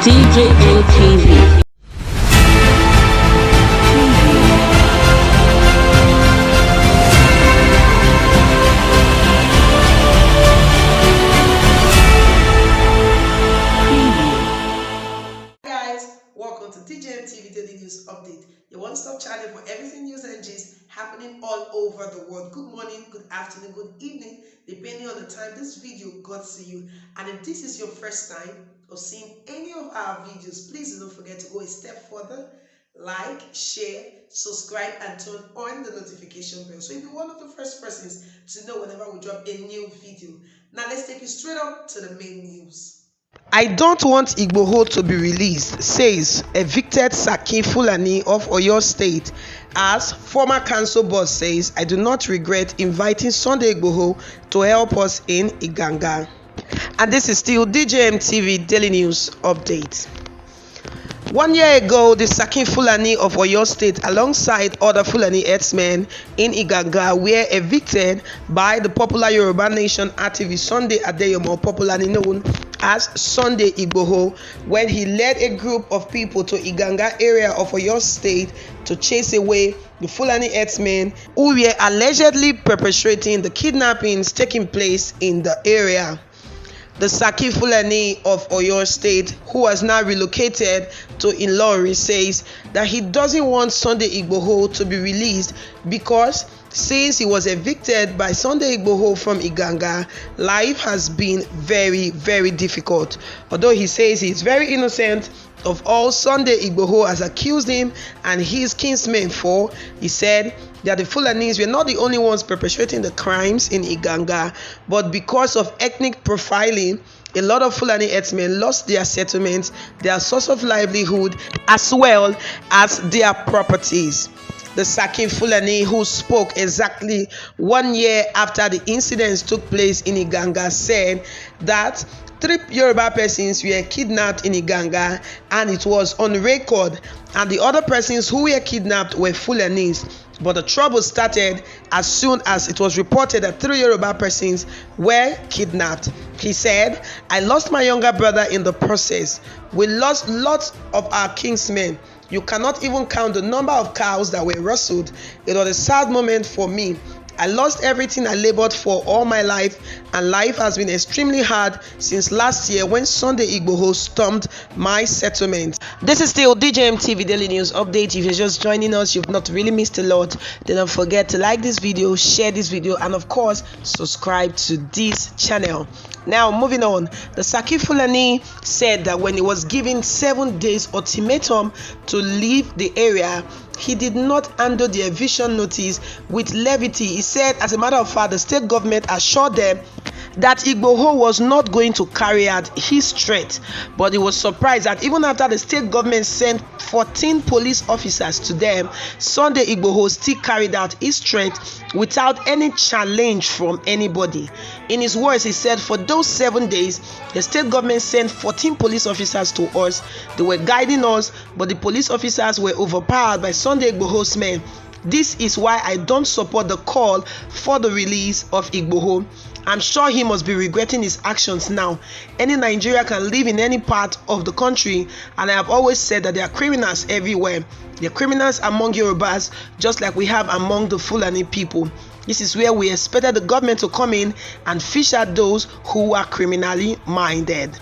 DJ MTV. Welcome to DJMTV Daily News Update, your one-stop channel for everything news and gist happening all over the world. Good morning, good afternoon, good evening, depending on the time this video got to you. And if this is your first time of seeing any of our videos, please don't forget to go a step further, like, share, subscribe, and turn on the notification bell so you'll be one of the first persons to know whenever we drop a new video. Now let's take you straight up to the main news. I don't want Igboho to be released, says evicted Seriki Fulani of Oyo State. As former council boss says, I do not regret inviting Sunday Igboho to help us in Iganga. And this is still DJMTV Daily News Update. 1 year ago, the Seriki Fulani of Oyo State, alongside other Fulani herdsmen in Iganga, were evicted by the popular Yoruba Nation activist Sunday Adeyemo, popularly known as Sunday Igboho, when he led a group of people to Iganga area of Oyo State to chase away the Fulani herdsmen who were allegedly perpetrating the kidnappings taking place in the area. The Seriki Fulani of Oyo State, who has now relocated to Ilorin, says that he doesn't want Sunday Igboho to be released because since he was evicted by Sunday Igboho from Iganga, life has been very, very difficult. Although he says he is very innocent of all Sunday Igboho has accused him and his kinsmen for, he said that the Fulanis were not the only ones perpetrating the crimes in Iganga, but because of ethnic profiling, a lot of Fulani herdsmen lost their settlements, their source of livelihood, as well as their properties. The Seriki Fulani, who spoke exactly 1 year after the incidents took place in Iganga, said that 3 Yoruba persons were kidnapped in Iganga and it was on record, and the other persons who were kidnapped were Fulanis. But the trouble started as soon as it was reported that 3 Yoruba persons were kidnapped. He said, I lost my younger brother in the process. We lost lots of our kinsmen. You cannot even count the number of cows that were rustled. It was a sad moment for me. I lost everything I labored for all my life, and life has been extremely hard since last year when Sunday Igboho stormed my settlement. This is still DJMTV Daily News Update. If you're just joining us, you've not really missed a lot. Then don't forget to like this video, share this video, and of course, subscribe to this channel. Now, moving on, the Seriki Fulani said that when he was given 7 days ultimatum to leave the area, he did not handle the eviction notice with levity. He said, as a matter of fact, the state government assured them that Igboho was not going to carry out his threat, but he was surprised that even after the state government sent 14 police officers to them, Sunday Igboho still carried out his threat without any challenge from anybody. In his words, he said, for those 7 days, the state government sent 14 police officers to us. They were guiding us, but the police officers were overpowered by Sunday Igboho's men. This is why I don't support the call for the release of Igboho. I'm sure he must be regretting his actions now. Any Nigeria can live in any part of the country, and I have always said that there are criminals everywhere. There are criminals among Yorubas, just like we have among the Fulani people. This is where we expected the government to come in and fish out those who are criminally minded.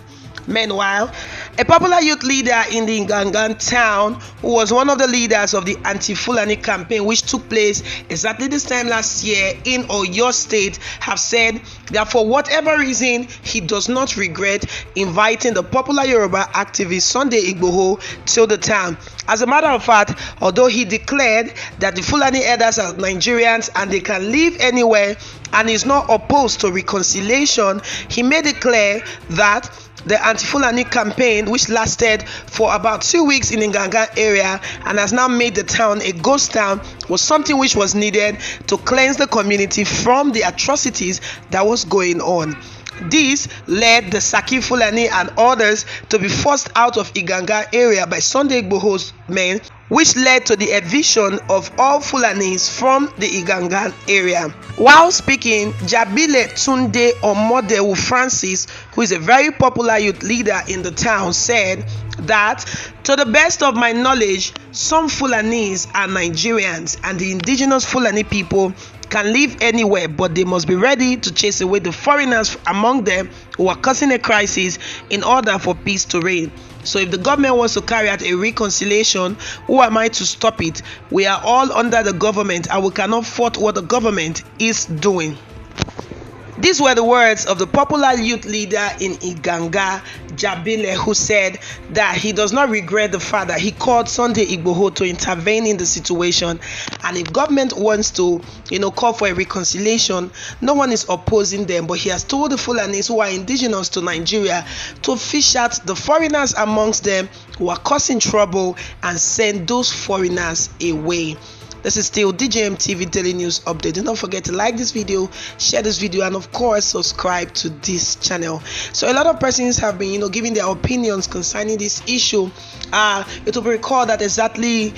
Meanwhile, a popular youth leader in the Igangan town, who was one of the leaders of the anti-Fulani campaign which took place exactly this time last year in Oyo State, have said that for whatever reason, he does not regret inviting the popular Yoruba activist Sunday Igboho to the town. As a matter of fact, although he declared that the Fulani elders are Nigerians and they can live anywhere and is not opposed to reconciliation, he made it clear that the anti-Fulani campaign, which lasted for about 2 weeks in the Iganga area and has now made the town a ghost town, was something which was needed to cleanse the community from the atrocities that was going on. This led the Seriki Fulani and others to be forced out of Iganga area by Sunday Igboho's men, which led to the eviction of all Fulanis from the Iganga area. While speaking, Jabile Tunde Omodewu Francis, who is a very popular youth leader in the town, said that, to the best of my knowledge, some Fulanis are Nigerians, and the indigenous Fulani people can live anywhere, but they must be ready to chase away the foreigners among them who are causing a crisis in order for peace to reign. So if the government wants to carry out a reconciliation, who am I to stop it? We are all under the government, and we cannot fault what the government is doing. These were the words of the popular youth leader in Iganga, Jabile, who said that he does not regret the fact that he called Sunday Igboho to intervene in the situation. And if government wants to, call for a reconciliation, no one is opposing them. But he has told the Fulanis who are indigenous to Nigeria to fish out the foreigners amongst them who are causing trouble and send those foreigners away. This is still DJM TV Daily News Update. Do not forget to like this video, share this video, and of course subscribe to this channel. So a lot of persons have been giving their opinions concerning this issue. It will be recalled that exactly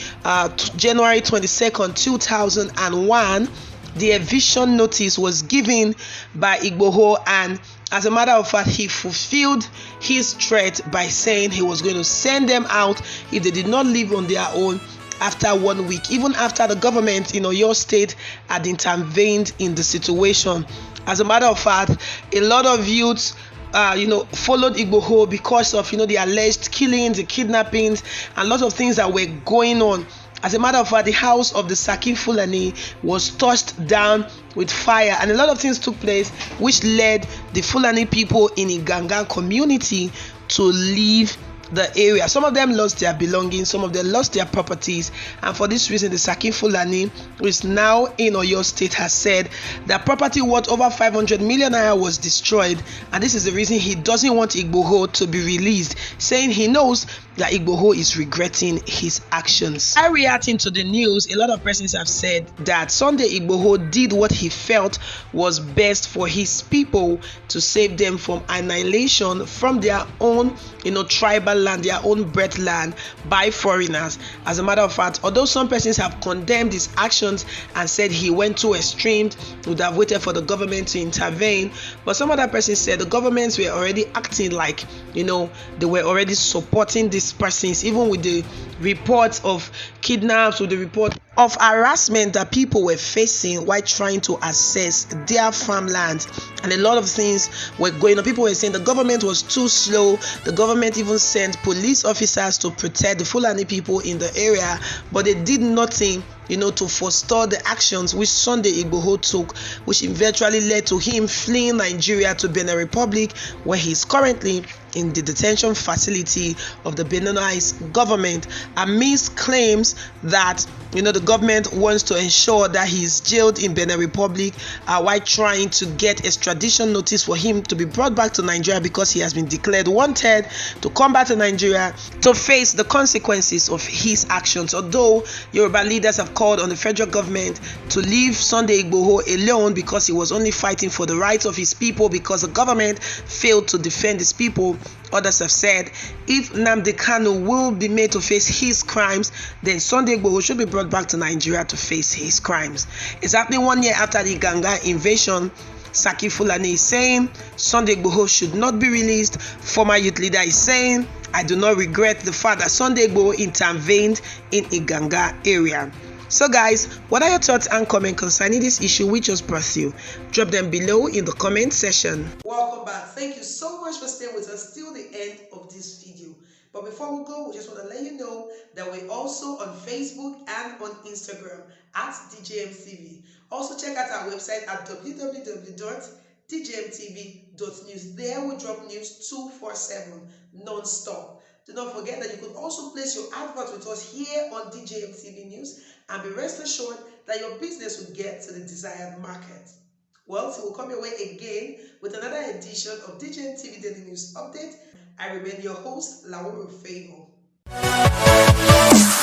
January 22nd 2001, the eviction notice was given by Igboho, and as a matter of fact, he fulfilled his threat by saying he was going to send them out if they did not live on their own after 1 week, even after the government in Oyo State had intervened in the situation. As a matter of fact, a lot of youths followed Igboho because of the alleged killings, the kidnappings, and lots of things that were going on. As a matter of fact, the house of the Seriki Fulani was touched down with fire, and a lot of things took place which led the Fulani people in Iganga community to leave the area. Some of them lost their belongings, some of them lost their properties, and for this reason the Seriki Fulani, who is now in Oyo State, has said that property worth over 500 million naira was destroyed, and this is the reason he doesn't want Igboho to be released, saying he knows that Igboho is regretting his actions. By reacting to the news, a lot of persons have said that Sunday Igboho did what he felt was best for his people to save them from annihilation from their own tribal land, their own birth land, by foreigners. As a matter of fact, although some persons have condemned his actions and said he went too extreme, would have waited for the government to intervene, but some other persons said the governments were already acting like they were already supporting these persons, even with the reports of kidnaps, with the report of harassment that people were facing while trying to access their farmlands, and a lot of things were going on. People were saying the government was too slow. The government even sent police officers to protect the Fulani people in the area, but they did nothing to forestall the actions which Sunday Igboho took, which eventually led to him fleeing Nigeria to Benin Republic, where he is currently in the detention facility of the Beninese government, amidst claims that the government wants to ensure that he is jailed in Benin Republic while trying to get extradition notice for him to be brought back to Nigeria, because he has been declared wanted to come back to Nigeria to face the consequences of his actions. Although Yoruba leaders have called on the federal government to leave Sunday Igboho alone because he was only fighting for the rights of his people, because the government failed to defend his people, others have said if Nnamdi Kanu will be made to face his crimes, then Sunday Igboho should be brought back to Nigeria to face his crimes. Exactly 1 year after the Ganga invasion, Seriki Fulani is saying Sunday Igboho should not be released. Former youth leader is saying, I do not regret the fact that Sunday Igboho intervened in Iganga area. So guys, what are your thoughts and comments concerning this issue we just brought you? Drop them below in the comment section. Welcome back. Thank you so much for staying with us till the end of this video. But before we go, we just want to let you know that we're also on Facebook and on Instagram at DJMTV. Also check out our website at www.djmtv.news. There we drop news 247 non-stop. Do not forget that you could also place your advert with us here on DJMTV News, and be rest assured that your business will get to the desired market. Well, so we'll come your way again with another edition of DJMTV Daily News Update. I remain your host, Laura Favor.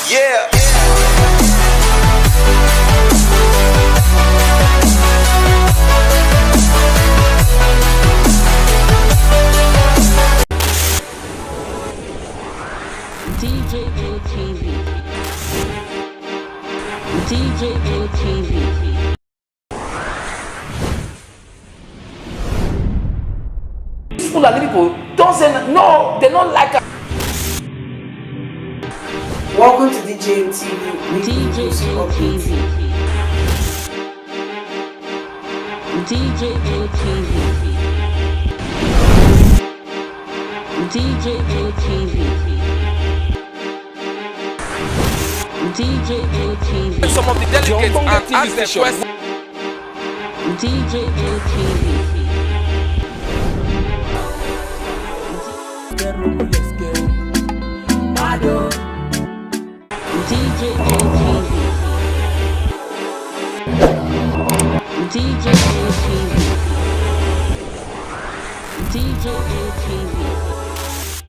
Yeah. DJMTV. DJMTV. Fulani people don't say no, they don't like Welcome to DJ TV. DJ ATV. DJ ATV. DJ ATV. DJ ATV. Some of the delegates and ask the question. DJ ATV. DJ ATV. DJ ATV.